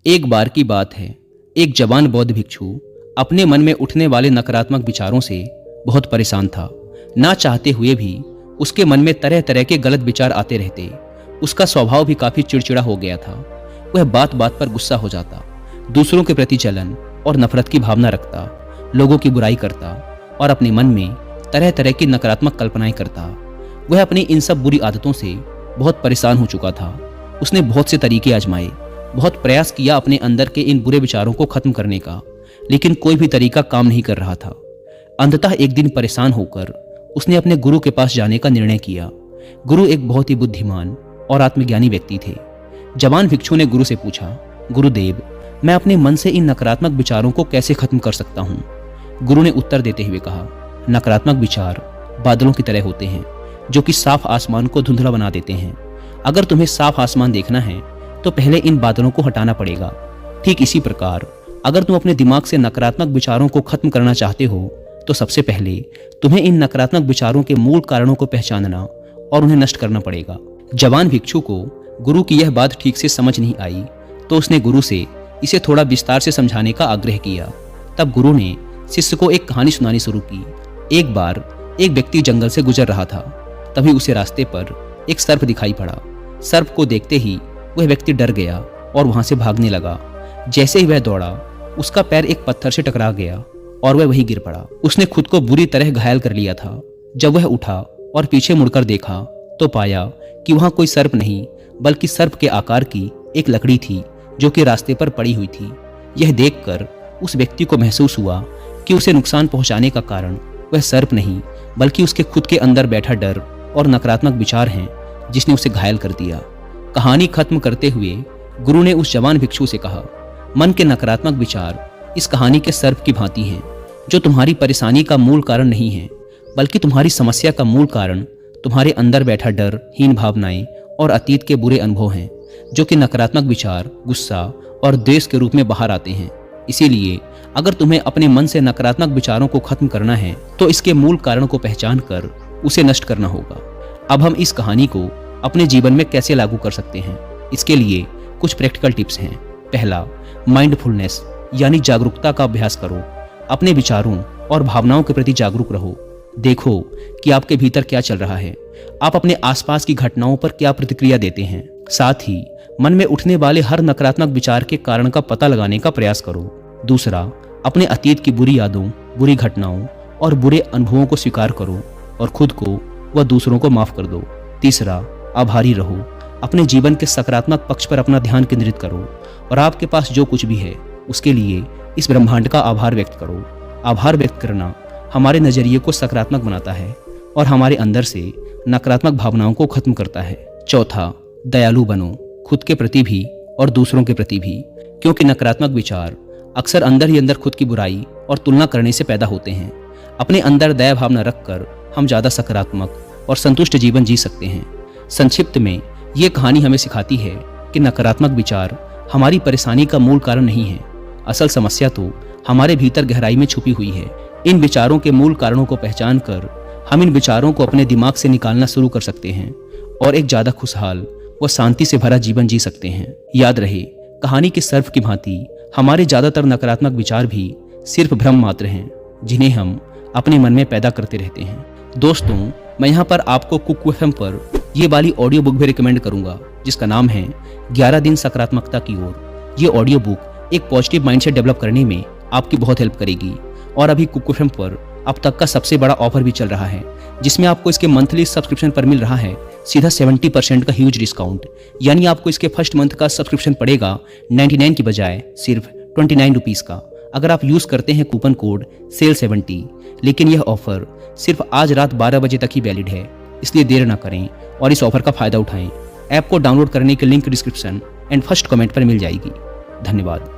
एक बार की बात है, एक जवान बौद्ध भिक्षु अपने मन में उठने वाले नकारात्मक विचारों से बहुत परेशान था। ना चाहते हुए भी उसके मन में तरह तरह के गलत विचार आते रहते। उसका स्वभाव भी काफी चिड़चिड़ा हो गया था। वह बात बात पर गुस्सा हो जाता, दूसरों के प्रति जलन और नफरत की भावना रखता, लोगों की बुराई करता और अपने मन में तरह तरह की नकारात्मक कल्पनाएं करता। वह अपनी इन सब बुरी आदतों से बहुत परेशान हो चुका था। उसने बहुत से तरीके आजमाए, बहुत प्रयास किया अपने अंदर के इन बुरे विचारों को खत्म करने का, लेकिन कोई भी तरीका काम नहीं कर रहा था। अंततः एक दिन परेशान होकर उसने अपने गुरु के पास जाने का निर्णय किया। गुरु एक बहुत ही बुद्धिमान और आत्मज्ञानी व्यक्ति थे। जवान भिक्षु ने गुरु से पूछा, गुरुदेव, मैं अपने मन से इन नकारात्मक विचारों को कैसे खत्म कर सकता हूँ? गुरु ने उत्तर देते हुए कहा, नकारात्मक विचार बादलों की तरह होते हैं जो कि साफ आसमान को धुंधला बना देते हैं। अगर तुम्हें साफ आसमान देखना है तो पहले इन बादलों को हटाना पड़ेगा। ठीक इसी प्रकार अगर तुम अपने दिमाग से नकारात्मक विचारों को खत्म करना चाहते हो तो सबसे पहले तुम्हें इन नकारात्मक विचारों के मूल कारणों को पहचानना और उन्हें नष्ट करना पड़ेगा। जवान भिक्षु को गुरु की यह बात ठीक से समझ नहीं आई तो उसने गुरु से इसे थोड़ा विस्तार से समझाने का आग्रह किया। तब गुरु ने शिष्य को एक कहानी सुनानी शुरू की। एक बार एक व्यक्ति जंगल से गुजर रहा था। तभी उसे रास्ते पर एक सर्प दिखाई पड़ा। सर्प को देखते ही वह व्यक्ति डर गया और वहां से भागने लगा। जैसे ही वह दौड़ा, उसका पैर एक पत्थर से टकरा गया और वह वहीं गिर पड़ा। उसने खुद को बुरी तरह घायल कर लिया था। जब वह उठा और पीछे मुड़कर देखा तो पाया कि वहां कोई सर्प नहीं बल्कि सर्प के आकार की एक लकड़ी थी जो कि रास्ते पर पड़ी हुई थी। यह देखकर उस व्यक्ति को महसूस हुआ कि उसे नुकसान पहुंचाने का कारण वह सर्प नहीं बल्कि उसके खुद के अंदर बैठा डर और नकारात्मक विचार हैं जिसने उसे घायल कर दिया। कहानी खत्म करते हुए गुरु ने उस जवान भिक्षु से कहा, मन के नकारात्मक विचार इस कहानी के सर्प की भांति हैं जो तुम्हारी परेशानी का मूल कारण नहीं है बल्कि तुम्हारी समस्या का मूल कारण तुम्हारे अंदर बैठा डर, हीन भावनाएं और अतीत के बुरे अनुभव हैं जो कि नकारात्मक विचार, गुस्सा और द्वेष के रूप में बाहर आते हैं। इसीलिए अगर तुम्हें अपने मन से नकारात्मक विचारों को खत्म करना है तो इसके मूल कारण को पहचान कर उसे नष्ट करना होगा। अब हम इस कहानी को अपने जीवन में कैसे लागू कर सकते हैं, इसके लिए कुछ प्रैक्टिकल टिप्स हैं। पहला, माइंडफुलनेस यानी जागरूकता का अभ्यास करो। अपने विचारों और भावनाओं के प्रति जागरूक रहो। देखो कि आपके भीतर क्या चल रहा है, आप अपने आसपास की घटनाओं पर क्या प्रतिक्रिया देते हैं। साथ ही मन में उठने वाले हर नकारात्मक विचार के कारण का पता लगाने का प्रयास करो। दूसरा, अपने अतीत की बुरी यादों, बुरी घटनाओं और बुरे अनुभवों को स्वीकार करो और खुद को व दूसरों को माफ कर दो। तीसरा, आभारी रहो। अपने जीवन के सकारात्मक पक्ष पर अपना ध्यान केंद्रित करो और आपके पास जो कुछ भी है उसके लिए इस ब्रह्मांड का आभार व्यक्त करो। आभार व्यक्त करना हमारे नजरिए को सकारात्मक बनाता है और हमारे अंदर से नकारात्मक भावनाओं को खत्म करता है। चौथा, दयालु बनो, खुद के प्रति भी और दूसरों के प्रति भी, क्योंकि नकारात्मक विचार अक्सर अंदर ही अंदर खुद की बुराई और तुलना करने से पैदा होते हैं। अपने अंदर दया भावना रखकर हम ज़्यादा सकारात्मक और संतुष्ट जीवन जी सकते हैं। संक्षिप्त में ये कहानी हमें सिखाती है कि नकारात्मक विचार हमारी परेशानी का मूल कारण नहीं है। असल समस्या तो हमारे भीतर गहराई में छुपी हुई है। इन विचारों के मूल कारणों को पहचान कर हम इन विचारों को अपने दिमाग से निकालना शुरू कर सकते हैं और एक ज़्यादा खुशहाल व शांति से भरा जीवन जी सकते हैं। याद रहे, कहानी के सर्प की भांति हमारे ज़्यादातर नकारात्मक विचार भी सिर्फ भ्रम मात्र हैं जिन्हें हम अपने मन में पैदा करते रहते हैं। दोस्तों, मैं यहाँ पर आपको कुक एफएम पर ये वाली ऑडियो बुक भी रिकमेंड करूंगा जिसका नाम है 11 दिन सकारात्मकता की ओर। ये ऑडियो बुक एक पॉजिटिव माइंडसेट डेवलप करने में आपकी बहुत हेल्प करेगी और अभी कुक एफएम पर अब तक का सबसे बड़ा ऑफर भी चल रहा है जिसमें आपको इसके मंथली सब्सक्रिप्शन पर मिल रहा है सीधा 70% का ह्यूज डिस्काउंट। यानी आपको इसके फर्स्ट मंथ का सब्सक्रिप्शन पड़ेगा 99 की बजाय सिर्फ 29 रुपीज़ का अगर आप यूज़ करते हैं कूपन कोड SALE70। लेकिन यह ऑफर सिर्फ आज रात 12 बजे तक ही वैलिड है, इसलिए देर ना करें और इस ऑफर का फ़ायदा उठाएं। ऐप को डाउनलोड करने की link description and first comment पर मिल जाएगी। धन्यवाद।